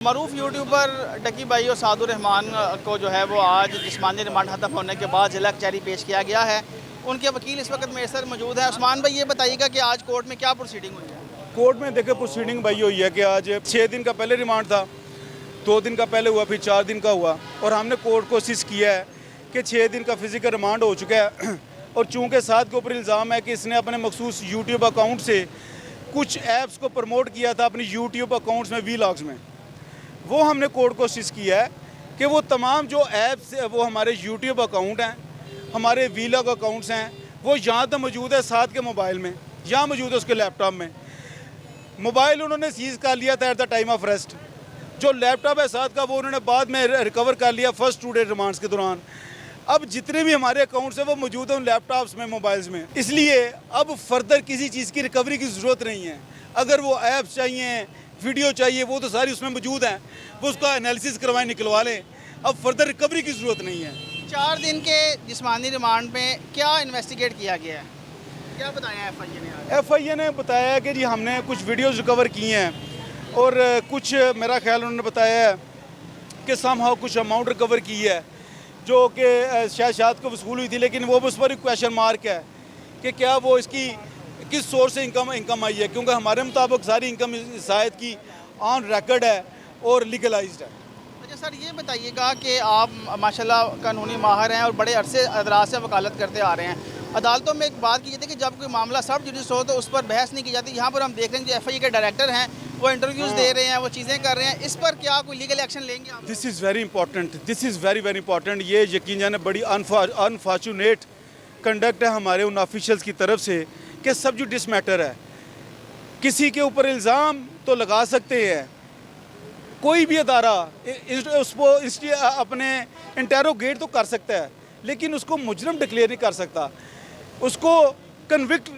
मरूफ YouTuber डकी भाई और सादुर रहमान को जो है वो आज जिस्मानी रिमांड खत्म होने के बाद जिला कचहरी पेश किया गया है। उनके वकील इस वक्त मेरे सर मौजूद है। उस्मान भाई ये बताइएगा कि आज कोर्ट में क्या प्रोसीडिंग हुई है? कोर्ट में देखिए प्रोसीडिंग भाई हुई है कि आज 6 दिन का पहले रिमांड था, 2 दिन का पहले हुआ, फिर 4 दिन का हुआ और हमने कोर्ट कोशिश किया है कि 6 दिन का फिजिकल रिमांड हो चुका है और चूँकि साद के ऊपर इल्ज़ाम है कि इसने अपने मखसूस यूट्यूब अकाउंट से कुछ ऐप्स को प्रमोट किया था अपनी यूट्यूब अकाउंट्स में, वीलॉग्स में, वो हमने कोर्ट कोशिश किया है कि वो तमाम जो ऐप्स वो हमारे यूट्यूब अकाउंट हैं, हमारे वीलॉग अकाउंट्स हैं, वो यहाँ तो मौजूद है साथ के मोबाइल में, यहाँ मौजूद है उसके लैपटॉप में। मोबाइल उन्होंने सीज़ कर लिया था at the time of arrest. जो लैपटॉप है साथ का वो उन्होंने बाद में रिकवर कर लिया फर्स्ट 2 डे रिमांड्स के दौरान। अब जितने भी हमारे अकाउंट्स हैं वो मौजूद हैं उन लैपटॉप्स में, मोबाइल्स में, इसलिए अब फर्दर किसी चीज़ की रिकवरी की ज़रूरत नहीं है। अगर वो ऐप्स चाहिए, वीडियो चाहिए, वो तो सारी उसमें मौजूद हैं, वो उसका एनालिसिस करवाएं, निकलवा लें। अब फर्दर रिकवरी की ज़रूरत नहीं है। 4 दिन के जिस्मानी रिमांड में क्या इन्वेस्टिगेट किया गया है, क्या बताया FIA ने? FIA ने बताया कि जी हमने कुछ वीडियोज़ रिकवर किए हैं और कुछ मेरा ख्याल उन्होंने बताया है कि समहाउ कुछ अमाउंट रिकवर की है जो कि शायद को वसूल हुई थी, लेकिन वो उस पर क्वेश्चन मार्क है कि क्या वो इसकी किस सोर्स से इनकम आई है, क्योंकि हमारे मुताबिक सारी इनकम शायद की ऑन रिकॉर्ड है और लीगलाइज्ड है। अच्छा सर, ये बताइएगा कि आप माशाल्लाह कानूनी माहिर हैं और बड़े अरसे अदराज से वकालत करते आ रहे हैं। अदालतों में एक बात की जाती है कि जब कोई मामला सब जुडिस हो तो उस पर बहस नहीं की जाती। यहाँ पर हम देख रहे हैं जो FIA के डायरेक्टर हैं वो इंटरव्यूज़ दे रहे हैं, वो चीज़ें कर रहे हैं, इस पर क्या कोई लीगल एक्शन लेंगे आप? This is very important, this is very very important. ये यकीन जाने बड़ी अनफॉर्चुनेट कंडक्ट है हमारे उन ऑफिशियल्स की तरफ से कि सब जुडिस मैटर है। किसी के ऊपर इल्ज़ाम तो लगा सकते हैं, कोई भी अदारा उसको अपने इंटेरोगेट तो कर सकता है, लेकिन उसको मुजरम डिक्लेयर नहीं कर सकता, उसको कन्विक्ट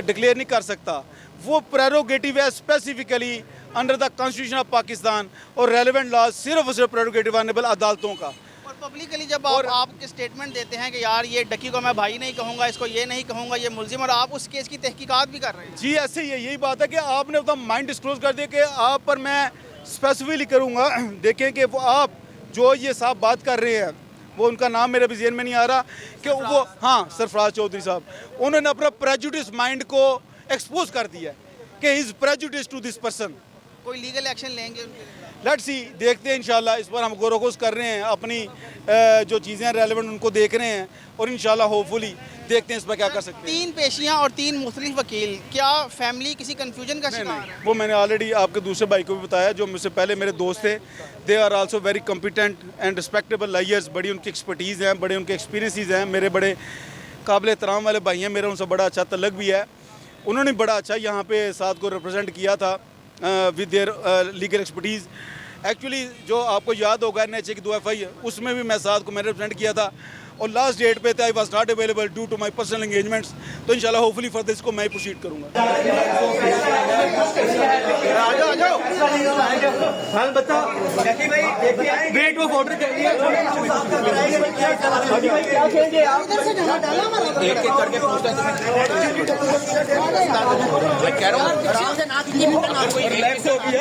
डिक्लेयर नहीं कर सकता। वो प्रेरोगेटिव है specifically under the constitution of Pakistan और रेलेवेंट लॉ सिर्फ और सिर्फ प्रेरोगेटिव ऑनरेबल अदालतों का। और पब्लिकली जब आप स्टेटमेंट देते हैं कि यार ये डकी को मैं भाई नहीं कहूँगा, इसको ये नहीं कहूँगा, ये मुलजिम, और आप उस केस की तहकीकात भी कर रहे हैं। जी ऐसे ही है, यही बात है कि आपने अपना माइंड डिस्क्लोज कर दिया कि आप पर मैं स्पेसिफिकली करूँगा। देखें कि वो आप जो ये साहब बात कर रहे हैं, वो उनका नाम मेरे भी ज़हन में नहीं आ रहा कि वो, हाँ, सरफराज चौधरी साहब, उन्होंने अपना प्रेजुडिस माइंड को एक्सपोज कर दिया कि is prejudice to this person. कोई लीगल एक्शन लेंगे उनके लिए? लेट्स सी, देखते हैं इंशाल्लाह। इस पर हम गौर-व-खोज कर रहे हैं, अपनी जो चीज़ें रेलेवेंट उनको देख रहे हैं और इंशाल्लाह होपफुली देखते हैं इस पर क्या कर सकते हैं। 3 पेशियाँ और 3 मुख्तलिफ वकील, क्या फैमिली किसी कन्फ्यूजन का शिकार है? वो मैंने ऑलरेडी आपके दूसरे भाई को भी बताया जो मुझसे पहले मेरे दोस्त थे। They are also very competent and respectable lawyers. बड़ी उनकी एक्सपर्टीज़ हैं, बड़े उनके एक्सपीरियंसेस हैं, मेरे बड़े काबिल एहतराम वाले भाई हैं, मेरा उनसे बड़ा अच्छा तल्लक भी है। उन्होंने बड़ा अच्छा यहाँ पे साथ को रिप्रेजेंट किया था with their legal expertise. Actually जो आपको याद होगा NHA की 2 FI उसमें भी मैं साथ को मैंने रिप्रेजेंट किया था और लास्ट डेट पे था I was not available due to my personal engagements. तो इंशाल्लाह होपफुली फर्दर इसको मैं ही प्रोसीड करूँगा।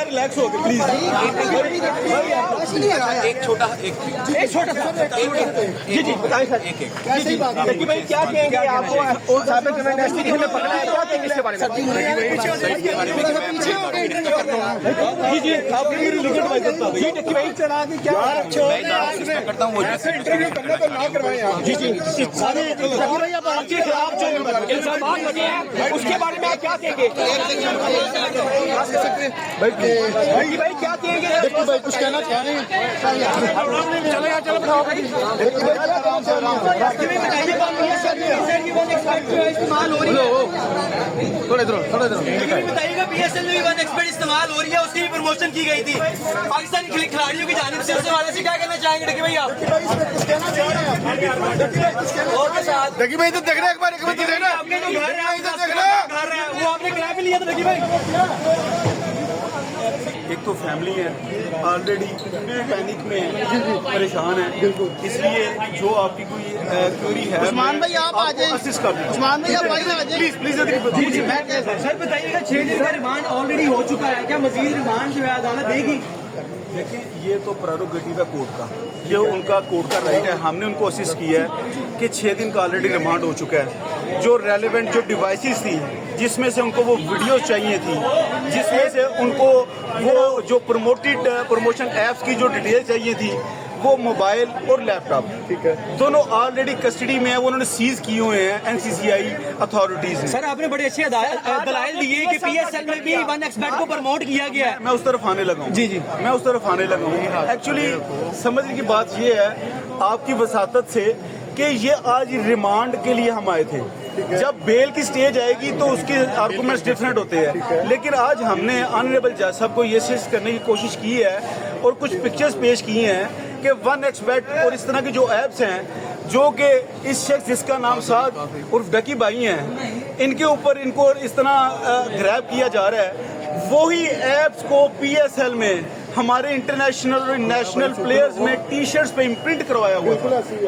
रिलैक्स हो गए प्लीज। एक छोटा जी जी बताएं सर। जी भाई क्या कहेंगे आपको साबित इन्वेस्टिगेशन में पकड़ा है, क्या कहेंगे इसके बारे में? जी जी आपने मेरी लिखित भाई करता जी डक्की भाई चला के क्या करता हूँ इंटरव्यू करना तो ना करवाएं आप। जी जी सारे डक्की भाई आप आपके खिलाफ जो इल्जामात लगे हैं उसके बारे में आप क्या कहेंगे? भाई क्या कहेंगे? डक्की भाई कुछ कहना चाह रहे हैं? चलो यार चलो बताओ। इस्तेमाल हो रही है, थोड़ा इधर बताइएगा BSNL में 1 एक्सपर्ट इस्तेमाल हो रही है, उसकी भी प्रमोशन की गई थी पाकिस्तानी खिलाड़ियों की जानिब से। उससे वाले से क्या कहना चाहेंगे डक्की भाई आप? डक्की भाई तो देख रहे हैं, एक बार देखना आपने जो घर है वो आपने किराए पे लिया था डक्की भाई? एक तो फैमिली है ऑलरेडी पैनिक में है, परेशान है, इसलिए जो आपकी कोई क्वेरी है उस्मान भाई आप आ जाएं। असिस्ट कर दीजिए। उस्मान भाई आप आइए, आ जाएं। प्लीज प्लीज सर बताइएगा 6 दिन का रिमांड ऑलरेडी हो चुका है, क्या मजीद रिमांड जो है अदालत देगी? देखिए ये तो प्रेरोगेटिव है कोर्ट का, ये उनका कोर्ट का राइट है। हमने उनको असिस्ट किया है कि 6 दिन का ऑलरेडी रिमांड हो चुका है। जो रेलेवेंट जो डिवाइसेस थी जिसमें से उनको वो वीडियो चाहिए थी, जिसमें से उनको वो जो प्रमोशन ऐप्स की जो डिटेल चाहिए थी, वो मोबाइल और लैपटॉप, ठीक है, दोनों ऑलरेडी कस्टडी में है, वो उन्होंने सीज किए हुए हैं एनसीसीआई अथॉरिटीज ने। सर आपने बड़े अच्छे दलाइल दिए कि पीएसएल में भी 1xBet को प्रमोट किया गया है। मैं उस तरफ आने लगा हूँ। जी जी, मैं उस तरफ आने लगा हूँ। एक्चुअली समझने की बात ये है आपकी वसातत से कि ये आज रिमांड के लिए हम आए थे। जब बेल की स्टेज आएगी तो उसके आर्गुमेंट्स डिफरेंट होते हैं, लेकिन आज हमने ऑनरेबल जज साहब को ये सिस्ट करने की कोशिश की है और कुछ पिक्चर्स पेश किए हैं कि 1xBet और इस तरह के जो ऐप्स हैं जो कि इस शख्स जिसका नाम साद उर्फ डकी भाई हैं, इनके ऊपर इनको इस तरह ग्रैब किया जा रहा है। वही ऐप्स को पीएसएल में हमारे इंटरनेशनल और नेशनल प्लेयर्स में टी शर्ट्स पे इम्प्रिंट करवाया हुआ है।